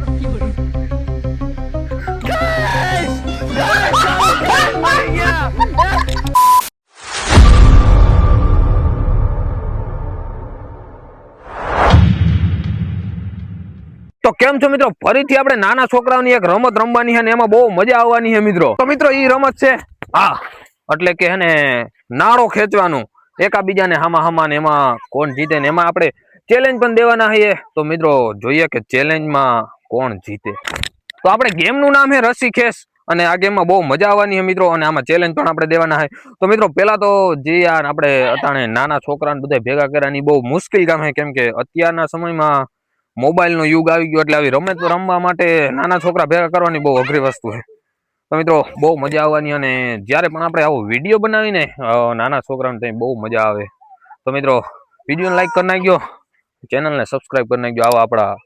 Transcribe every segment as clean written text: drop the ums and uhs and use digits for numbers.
તો કેમ છો મિત્રો, ફરીથી આપણે નાના છોકરાઓની એક રમત રમવાની છે ને એમાં બહુ મજા આવવાની છે મિત્રો. તો મિત્રો ઈ રમત છે એટલે કે હેને નાળો ખેંચવાનું એકાબીજાને હામા ને એમાં કોણ જીતે ને એમાં આપણે ચેલેન્જ પણ દેવાના છે. તો મિત્રો જોઈએ કે ચેલેન્જમાં કોણ જીતે. તો આપણે ગેમનું નામ છે રસ્સી ખેંચ અને આ ગેમમાં બહુ મજા આવવાની છે મિત્રો અને આમાં ચેલેન્જ પણ આપણે દેવાના છે. તો મિત્રો પેલા તો જે યાર આપણે અટાણે નાના છોકરાને બધા ભેગા કરવાની બહુ મુશ્કેલ કામ છે, કેમ કે અત્યારના સમયમાં મોબાઈલ નો યુગ આવી ગયો એટલે આવી રમત રમવા માટે નાના છોકરા ભેગા કરવાની બહુ અઘરી વસ્તુ છે. તો મિત્રો બહુ મજા આવવાની અને જ્યારે પણ આપણે આવો વિડીયો બનાવીને નાના છોકરાને ત્યાં બહુ મજા આવે. તો મિત્રો વિડીયોને લાઈક કરી નાખજો, ચેનલને સબસ્ક્રાઈબ કરી નાખજો આવા આપણા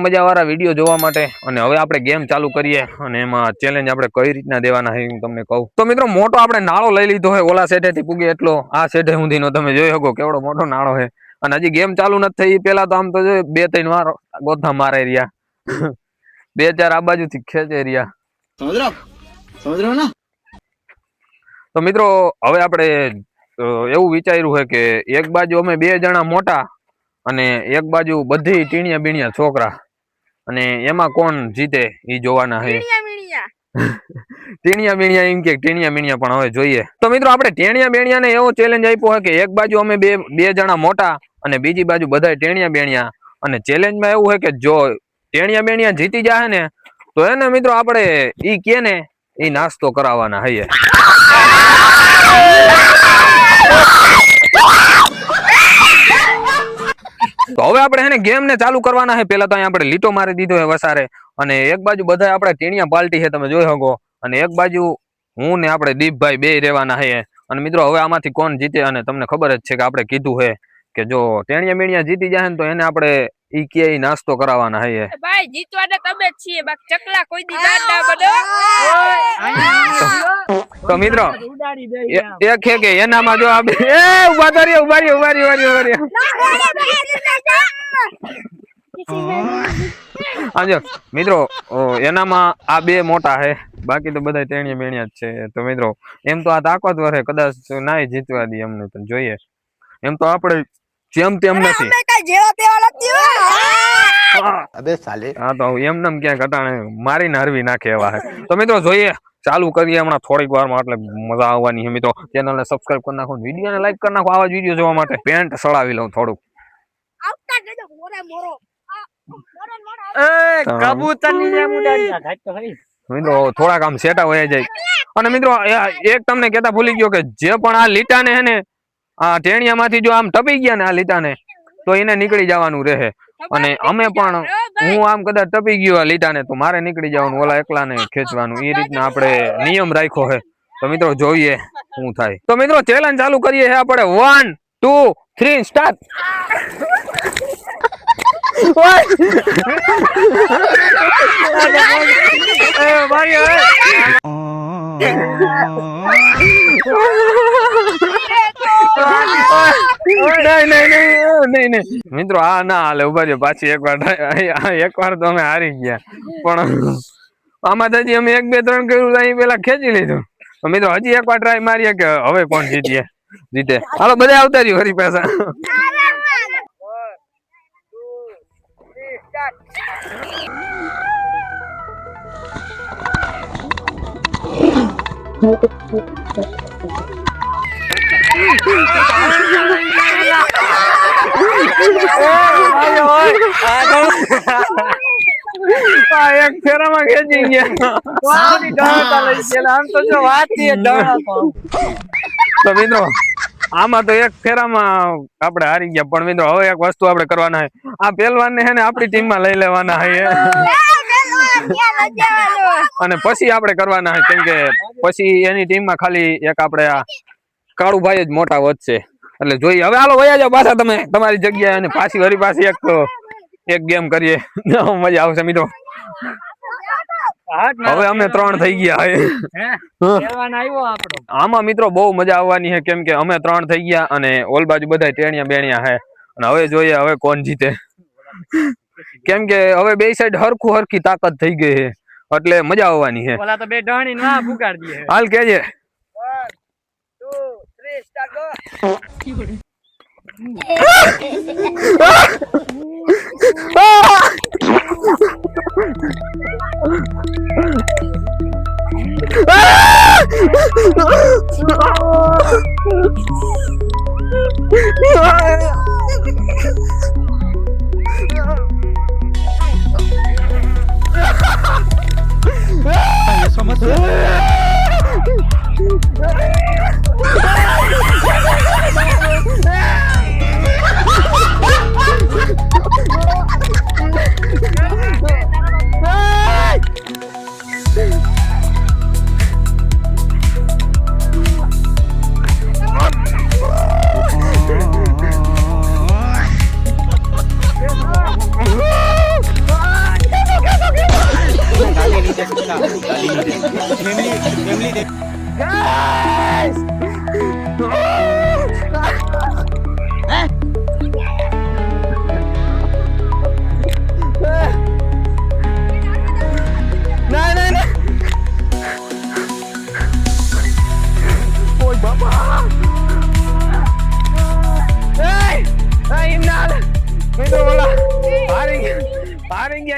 મજા વાળા વિડીયો જોવા માટે. અને હવે આપણે ગેમ ચાલુ કરીએ અને એમાં ચેલેન્જ આપણે કઈ રીતના દેવાના છે હું તમને કહું. તો મિત્રો મોટો આપણે નાળો લઈ લીધો હોય, ઓલા સેટેથી પૂગે એટલો આ સેટે સુધીનો તમે જોઈ શકો કેવડો મોટો નાળો છે. અને હજી ગેમ ચાલુ નથી થઈ પેલા તો આમ તો જો 2-3 વાર ગોથા મારે રહ્યા 2-4 આ બાજુથી ખેંચે રહ્યા. સમજો ને. તો મિત્રો હવે આપણે એવું વિચાર્યું છે કે એક બાજુ અમે 2 જણા મોટા અને એક બાજુ બધી ટીણિયા બીણિયા છોકરા, અને એમાં કોણ જીતે એ જોવાના છે. ટીણિયા બીણિયા એમ કે ટીણિયા બીણિયા પણ હવે જોઈએ. તો મિત્રો આપણે ટેણિયા બેણિયાને એવો ચેલેન્જ આપ્યો છે કે એક બાજુ અમે બે જણા મોટા અને બીજી બાજુ બધા ટેણિયા બેણિયા. અને ચેલેન્જમાં એવું છે કે જો ટેણિયા બેણિયા જીતી જાય ને તો એને મિત્રો આપણે ઈ કે ને ઈ નાસ્તો કરાવવાના હૈયે. તો હવે આપણે એને ગેમ ને ચાલુ કરવાના છે. પેલા તો અહીંયા આપણે લીટો મારી દીધો છે વસારે, અને એક બાજુ બધા આપણે ટીણિયા પાલટી છે તમે જોઈ શકો, અને એક બાજુ હું ને આપણે દીપભાઈ બે રહેવાના છે. અને મિત્રો હવે આમાંથી કોણ જીતે, અને તમને ખબર જ છે કે આપણે કીધું છે કે જો ટેણિયા બેણિયા જીતી જાય ને તો એને આપણે ઈ કે નાસ્તો કરાવવાના છે. ભાઈ જીતવાના તમે જ છીએ, બાકી ચકલા કોઈ દી ના બનો. તો મિત્રો એક છે કે એનામાં જો આપણે ઉભા રહ્યો હાજો મિત્રો એનામાં આ 2 મોટા છે, બાકી તો બધા ટેણિયા બેણિયા જ છે. તો મિત્રો એમ તો આ તાકાતવર છે, કદાચ નાય જીતવા દી અમને તો જોઈએ. એમ તો આપણે જેમ તેમ નથી. અબે સાલે હા તો એમ ક્યાંક અટાણે મારીને હરવી નાખે એવા છે. તો મિત્રો જોઈએ, ચાલુ કરીએ હમણાં થોડીક વારમાં, એટલે મજા આવવાની છે મિત્રો. ચેનલને સબસ્ક્રાઇબ કરી નાખો, વિડીયોને લાઈક કરી નાખો આવા જ વિડીયો જોવા માટે. પેન્ટ સળાવી લઉં થોડુંક. મિત્રો થોડાક આમ સેટા વયા જાય. અને મિત્રો એક તમને કેતા ભૂલી ગયો કે જે પણ આ લીટાને હે ને આ ટેણિયા માંથી જો આમ ટપી ગયા ને આ લીટાને તો એને નીકળી જવાનું રહે. અને અમે પણ હું આમ કદાચ ટપી ગયો આ લીટાને તો મારે નીકળી જવાનું, ઓલા એકલાને ખેંચવાનું. એ રીતના આપણે નિયમ રાખ્યો છે. તો મિત્રો જોઈએ શું થાય. તો મિત્રો ચેલેન્જ ચાલુ કરીએ છે આપણે. 1 2 3 સ્ટાર્ટ. નહીં મિત્રો આ ના હાલે, ઉભા રહ્યો. પાછી એકવાર તો અમે હારી ગયા, પણ આમાં હજી અમે 1 2 3 કર્યું અહીં પેલા ખેંચી લીધું. તો મિત્રો હજી એકવાર ટ્રાય મારીએ કે હવે કોણ જીતે. હાલો બધા આવતા રહ્યો હરી પાછા. એક ફેરામાં ખેંચી ગયા. તો મિત્રો આમાં તો એક ફેરામાં આપણે હારી ગયા. પણ મિત્રો હવે એક વસ્તુ આપણે કરવાના છે, આ પહેલવાન ને આપણી ટીમમાં લઈ લેવાના છે અને પછી આપણે કરવાના છે, કેમ કે પછી એની ટીમમાં ખાલી એક આપણે આ કાળુભાઈ જ મોટા વધશે. એટલે જોઈએ હવે હાલો વયા જાવ પાછા તમે તમારી જગ્યાએ, અને પાછી વરી પાછી એક ગેમ કરીએ. મજા આવશે મિત્રો. હવે અમે 3 થઈ ગયા. આમાં મિત્રો બહુ મજા આવવાની છે, કેમ કે અમે 3 થઈ ગયા અને ઓલ બાજુ બધા ટેણિયા બેણિયા છે. અને હવે જોઈએ હવે કોણ જીતે. કેમ કે હવે બે સાઈડ હરખી તાકાત થઈ ગઈ છે એટલે મજા આવવાની છે. ઓલા તો બે ડહણી ના પુગાડી દે. હાલ કેજે 1 2 3 સ્ટાર્ટ ગો.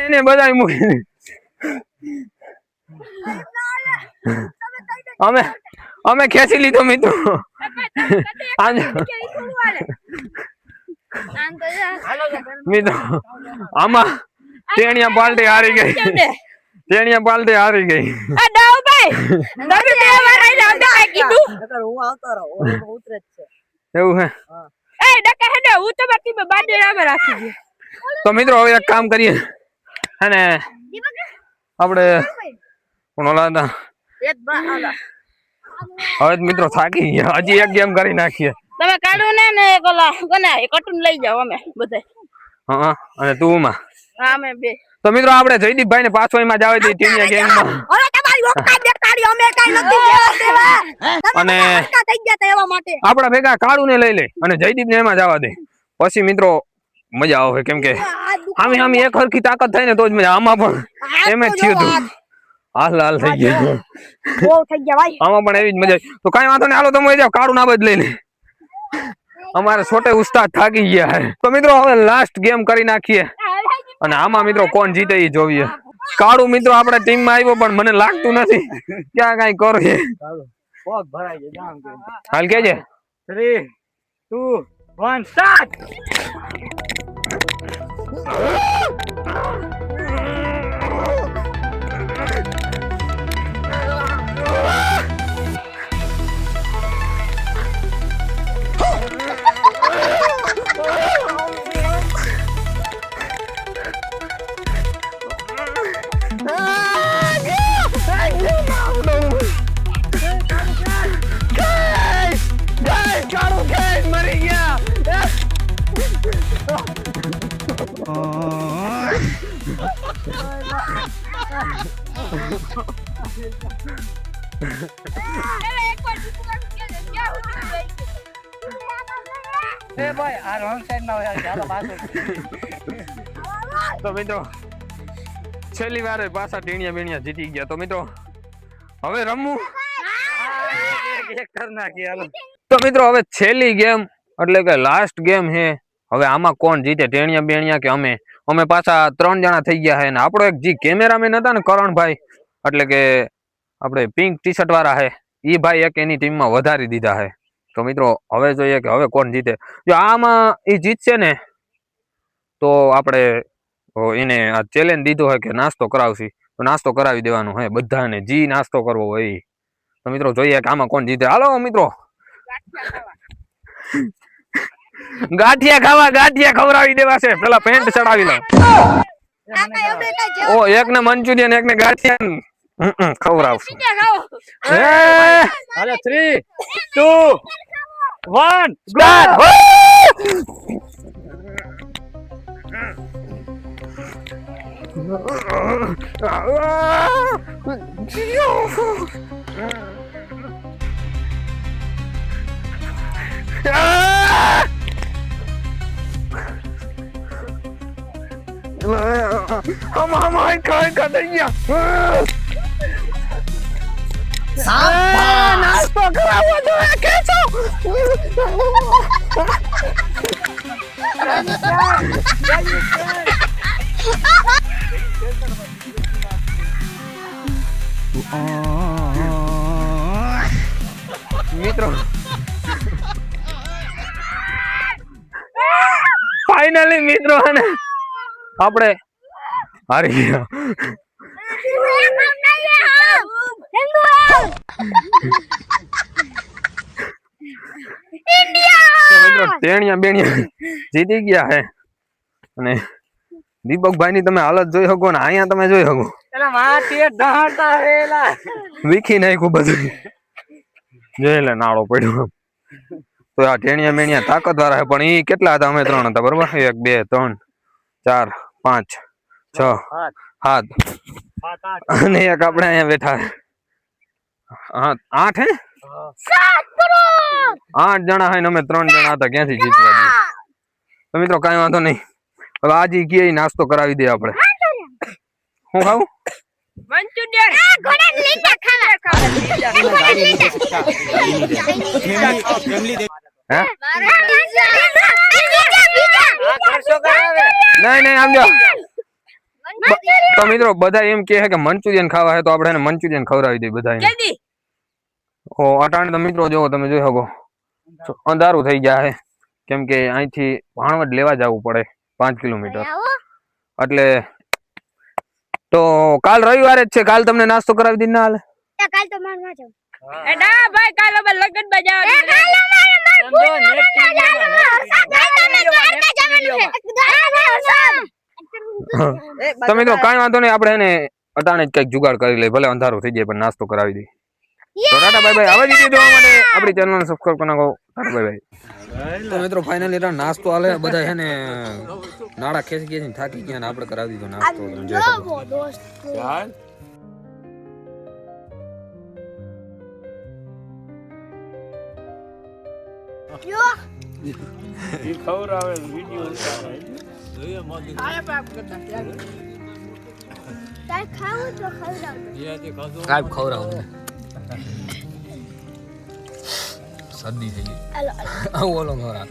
એને બધા મૂકી અમે ખેંચી લીધો મિત્રો. મિત્રો આમાં ટેણિયા પાલટી હારી ગઈ. ટેણિયા પાલટી હારી ગઈ. એવું હે? તો મિત્રો હવે એક કામ કરીએ અને આપણે હવે મિત્રો થાકી ગયા. હજી એક ગેમ કરી નાખીએ. તમે કાઢો ને કોલા કોને કટુન લઈ જાવ અમે બધે. હા અને તું માં. હા અમે બે. તો મિત્રો આપણે જયદીપભાઈ ને પાછો એમાં જાવ દે ટીમિયા ગેમ માં. ઓલા તમારી ઓકાત દેખાડી અમે કાઈ નથી દેવા. અને થઈ ગયા તા એવા માટે. આપડા ભેગા કાળુ ને લઈ લે અને જયદીપ ને એમાં જવા દે. પછી મિત્રો મજા આવે કેમ કે આમી એક હરખી તાકાત થાય ને તો જ મજા. આમાં પણ એમ જ થયું હતું. હાલ થઈ ગયા. બહુ થઈ ગયા ભાઈ. આમાં પણ એવી જ મજા. તો કાઈ વાંધો નહીં, હાલો તમે જાવ કાળુ ના બદ લઈ લે. અમારે છોટે ઉસ્તાદ થાકી ગયા. તો મિત્રો હવે લાસ્ટ ગેમ કરી નાખીએ અને આમાં મિત્રો કોણ જીતે એ જોઈએ. કાળુ મિત્રો આપણા ટીમ માં આવ્યો પણ મને લાગતું નથી ક્યાં કઈ કરે. પગ ભરાઈ ગયો જામ કે. હાલ કેજે 3 2 1 સ્ટાર્ટ. મરી ગયા. એ ભાઈ આ રોંગ સાઈડ ના હોય ચાલો પાછો. તો મિત્રો છેલ્લી વાર પાછા ટીણિયા બીણિયા જીતી ગયા. તો મિત્રો હવે રમવું એક કર નાખી હાલો. તો મિત્રો હવે છેલ્લી ગેમ એટલે કે લાસ્ટ ગેમ હે. હવે આમાં કોણ જીતે ટેણિયા બેણિયા કે અમે પાછા 3 જણા થઈ ગયા હે. ને આપણો એક જે કેમેરામેન હતા ને કરણભાઈ એટલે કે આપણે પિંક ટી શર્ટ વાળા હે ઈ ભાઈ એક એની ટીમમાં વધારી દીધા હે. તો મિત્રો હવે જોઈએ કે હવે કોણ જીતે. જો આમાં ઈ જીતશે ને તો આપણે એને આ ચેલેન્જ દીધો હોય કે નાસ્તો કરાવશી તો નાસ્તો કરાવી દેવાનો હે બધાને જી નાસ્તો કરવો હોય. તો મિત્રો જોઈએ કે આમાં કોણ જીતે. હાલો મિત્રો ગાંઠિયા ખવડાવી દેવા છે. પેલા પેન્ટ ચડાવી લો. ઓ એક ને મંચુરિયન એક ને ગાંઠિયા ખવડાવશું. હાલો 3 2 1 સ્ટાર્ટ. નાસ્તો કરાવો તો કેસો મિત્રો ફાઇનલી મિત્રો અને આપણે હારી ગયા. ટેણિયા બેણિયા જીતી ગયા હે અને દીપકભાઈ ની તમે હાલત જોઈ શકો ને અહીંયા તમે જોઈ શકો વીખી નાખ્યું બધું જોઈ લે નાળો પડ્યો. તો આ ટેણિયા બેણિયા તાકાત વાળા હે પણ ઈ કેટલા હતા? અમે 3 હતા બરોબર. 1 2 3 4 5 6 7 અને એક આપણે અહીંયા બેઠા 8 હે 8 જણા હોય ને અમે 3 જણા હતા. ક્યાંથી જીતવા દઈએ? તો મિત્રો કાંઈ વાંધો નહીં. હવે આજે કે નાસ્તો કરાવી દે આપણે. શું ખાવું? મંચુરિયન ઘોડા લીટા ખાવા હે નહીં આમ જો. તો મિત્રો બધા એમ કહે કે મંચુરિયન ખાવા હે તો આપણે એને મંચુરિયન ખવડાવી દઈએ બધા. ઓ અટાણે તો મિત્રો જો તમે જોઈ શકો અંધારું થઈ ગયા હે કેમ કે અહીંથી ભાણવડ લેવા જવું પડે 5 કિલોમીટર એટલે. તો કાલ રવિવારે જ છે. કાલ તમને નાસ્તો કરાવી દીધી ના હાલે? કાલ તો મારવા જાવ એડા ભાઈ કાલ અમે લગન માં જાવ તો મિત્રો કાંઈ વાંધો નહીં. આપણે એને અટાણે જ કઈક જુગાડ કરી લઈએ. ભલે અંધારું થઈ જાય પણ નાસ્તો કરાવી દઈએ. તો ટાટા બાય બાય. હવે વિડીયો જોવા માટે આપણી ચેનલને સબસ્ક્રાઇબ કરી નાખો. Tata bye bye. તો મિત્રો ફાઇનલી નાસ્તો હાલે બધા છે ને નાડા ખેંચી ખેંચીને થાકી ગયા ને આપણે કરાવી દીધો નાસ્તો. સર્દી થઈ ગઈ. ઓલો ખરા